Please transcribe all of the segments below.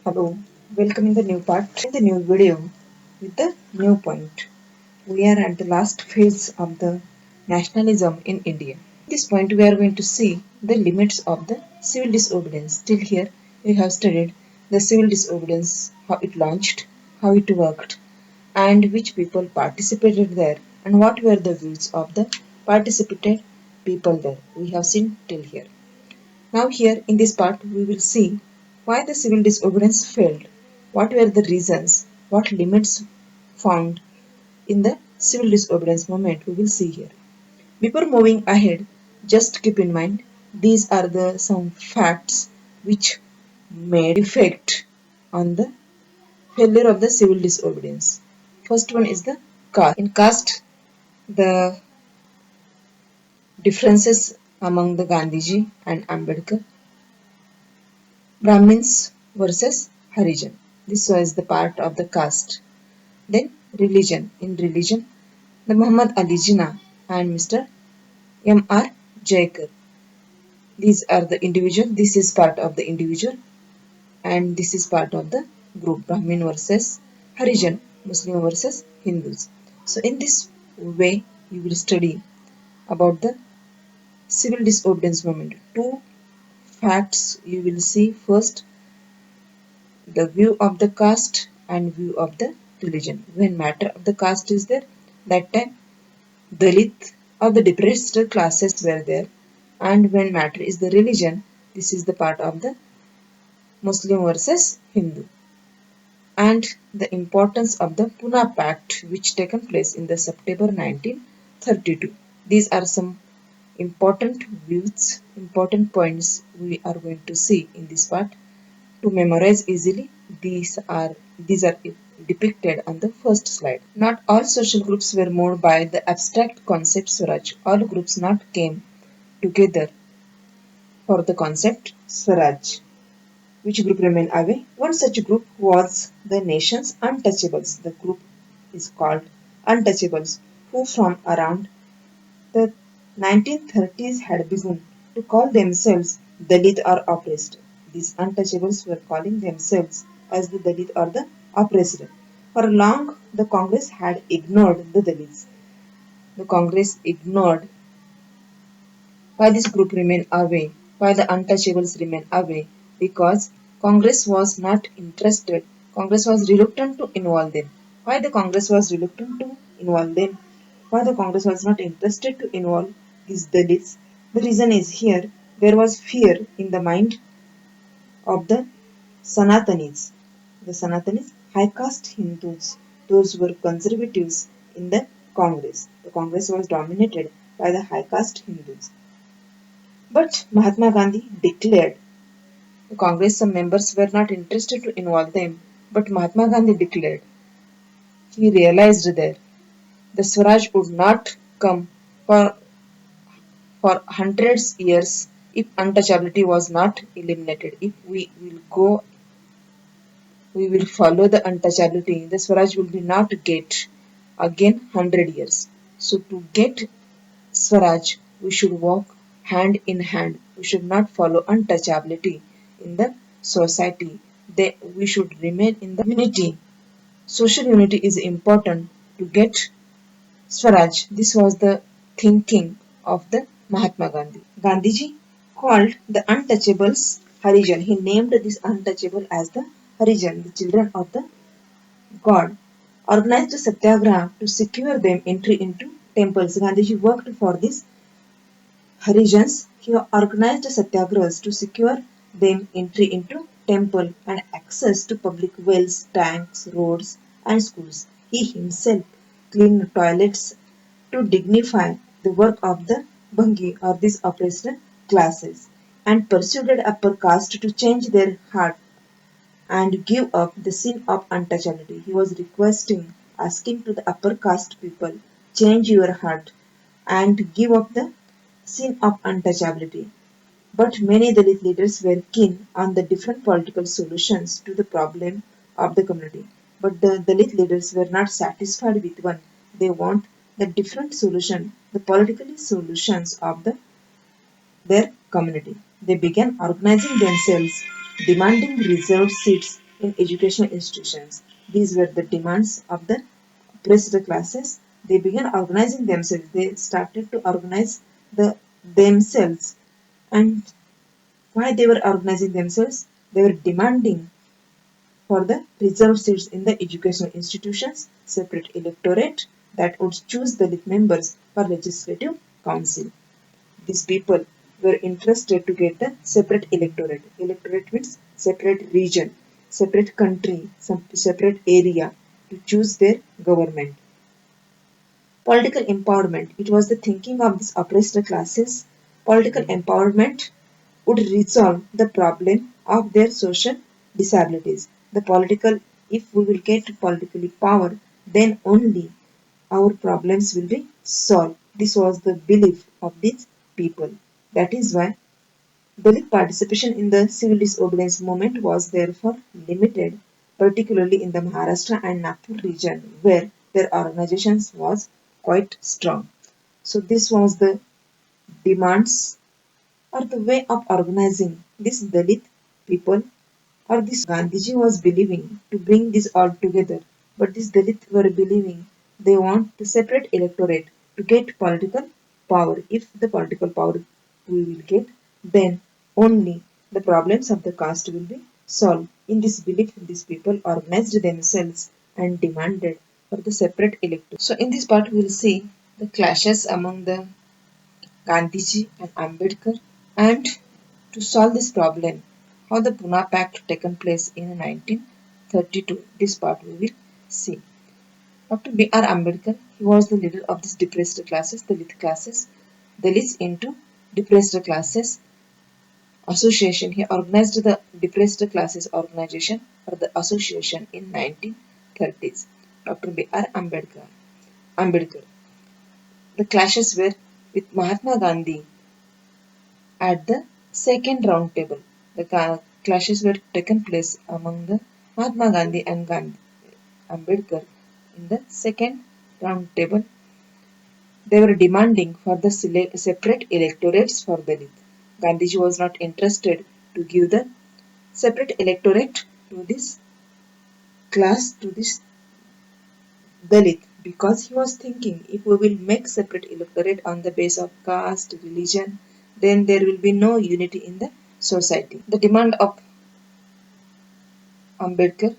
Hello, welcome in the new part, in the new video with the new point. We are at the last phase of the nationalism in India. At this point, we are going to see the limits of the civil disobedience. Till here, we have studied the civil disobedience, how it launched, how it worked, and which people participated there, and what were the views of the participated people there. We have seen till here. Now here in this part we will see why the civil disobedience failed, what were the reasons, what limits found in the civil disobedience movement we will see here. Before moving ahead, just keep in mind these are the some facts which made effect on the failure of the civil disobedience. First one is the caste. In caste, the differences among the Gandhiji and Ambedkar, Brahmins versus Harijan. This was the part of the caste. Then religion. In religion, the Muhammad Ali Jinnah and Mr. M.R. Jaikar. These are the individual. This is part of the individual and this is part of the group. Brahmin versus Harijan, Muslim versus Hindus. So in this way, you will study about the civil disobedience movement. Two facts you will see. First, the view of the caste and view of the religion. When matter of the caste is there, that time Dalit or the depressed classes were there, and when matter is the religion, this is the part of the Muslim versus Hindu. And the importance of the Pune Pact which taken place in the September 1932. These are some important views, important points we are going to see in this part. To memorize easily, these are depicted on the first slide. Not all social groups were moved by the abstract concept Swaraj. All groups not came together for the concept Swaraj. Which group remained away? One such group was the nation's untouchables. The group is called untouchables, who from around the 1930s had begun to call themselves Dalit or oppressed. These untouchables were calling themselves as the Dalit or the oppressed. For long, the Congress had ignored the Dalits. The Congress ignored why this group remained away, why the untouchables remained away, because Congress was not interested. Congress was reluctant to involve them. Why the Congress was reluctant to involve them? Why the Congress was not interested to involve these Dalits? The reason is here there was fear in the mind of the Sanatanis. The Sanatanis, high caste Hindus, those were conservatives in the Congress. The Congress was dominated by the high caste Hindus. But Mahatma Gandhi declared the Congress some members were not interested to involve them, but Mahatma Gandhi declared he realized that the Swaraj would not come for hundreds years if untouchability was not eliminated. If we will follow the untouchability, the Swaraj will be not get again 100 years. So to get Swaraj, we should walk hand in hand. We should not follow untouchability in the society. We should remain in the unity. Social unity is important to get Swaraj. This was the thinking of the Mahatma Gandhi. Gandhiji called the untouchables Harijan. He named this untouchable as the Harijan, the children of the God. Organized a satyagraha to secure them entry into temples. Gandhiji worked for this Harijans. He organized satyagrahas to secure them entry into temple and access to public wells, tanks, roads and schools. He himself cleaned toilets to dignify the work of the Bhangi or these oppressed classes and persuaded upper caste to change their heart and give up the sin of untouchability. He was asking to the upper caste people, change your heart and give up the sin of untouchability. But many Dalit leaders were keen on the different political solutions to the problem of the community. But the Dalit leaders were not satisfied with one. They want the different solution, the political solutions of their community. They began organizing themselves, demanding reserved seats in educational institutions. These were the demands of the oppressed classes. They began organizing themselves. They started to organize themselves. And why they were organizing themselves? They were demanding for the reserved seats in the educational institutions, separate electorate that would choose the members for legislative council. These people were interested to get the separate electorate. Electorate means separate region, separate country, some separate area to choose their government. Political empowerment. It was the thinking of these oppressed classes. Political empowerment would resolve the problem of their social disabilities. The political, if we will get politically power, then only our problems will be solved. This was the belief of these people. That is why Dalit participation in the civil disobedience movement was therefore limited, particularly in the Maharashtra and Nagpur region, where their organizations was quite strong. So this was the demands or the way of organizing these Dalit people or this Gandhiji was believing to bring this all together. But these Dalit were believing they want to separate electorate to get political power. If the political power we will get, then only the problems of the caste will be solved. In this belief, these people organized themselves and demanded for the separate electorate. So in this part we will see the clashes among the Gandhiji and Ambedkar, and to solve this problem, how the Pune Pact taken place in 1932. This part we will see. Dr. B.R. Ambedkar, he was the leader of these depressed classes, the Dalits into depressed classes association. He organized the depressed classes organization or the association in 1930s. Dr. B.R. Ambedkar. The clashes were with Mahatma Gandhi at the second round table. The clashes were taken place among the Mahatma Gandhi and Ambedkar in the second round table. They were demanding for the separate electorates for Dalit. Gandhiji was not interested to give the separate electorate to this class, to this Dalit, because he was thinking if we will make separate electorate on the base of caste, religion, then there will be no unity in the society. The demand of Ambedkar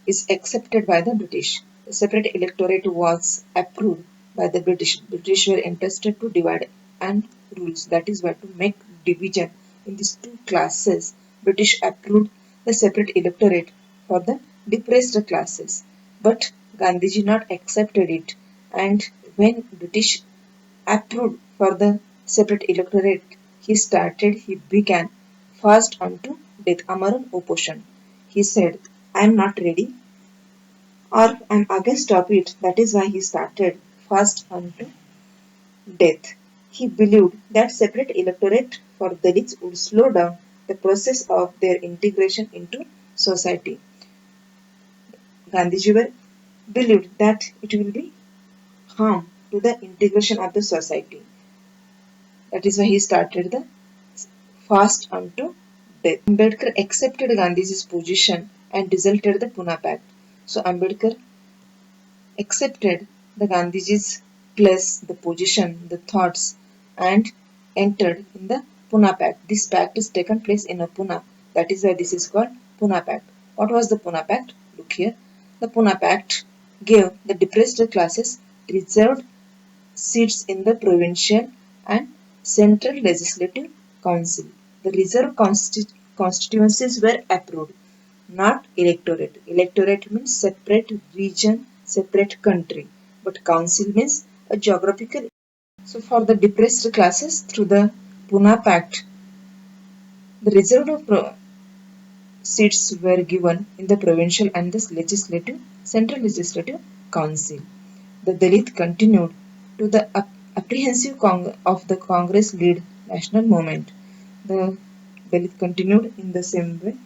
is accepted by the British. The separate electorate was approved by the British. British were interested to divide and rules. That is why to make division in these two classes, British approved the separate electorate for the depressed classes. But Gandhiji not accepted it, and when British approved for the separate electorate, he began fast unto death, Amaran Uposhan. He said, I am not ready or I'm against of it. That is why he started fast unto death. He believed that separate electorate for Dalits would slow down the process of their integration into society. Gandhiji believed that it will be harm to the integration of the society. That is why he started the fast unto death. Ambedkar accepted Gandhiji's position and dissolved the Pune Pact. So Ambedkar accepted the Gandhiji's place, the position, the thoughts, and entered in the Pune Pact. This pact is taken place in a Pune. That is why this is called Pune Pact. What was the Pune Pact? Look here. The Pune Pact gave the depressed classes reserved seats in the provincial and central legislative council. The reserved constituencies were approved, not electorate. Electorate means separate region, separate country, but council means a geographical. So for the depressed classes through the Pune Pact, the reserved seats were given in the provincial and the central legislative council. The Dalit continued to the apprehensive of the Congress-led national movement. The Dalit continued in the same way.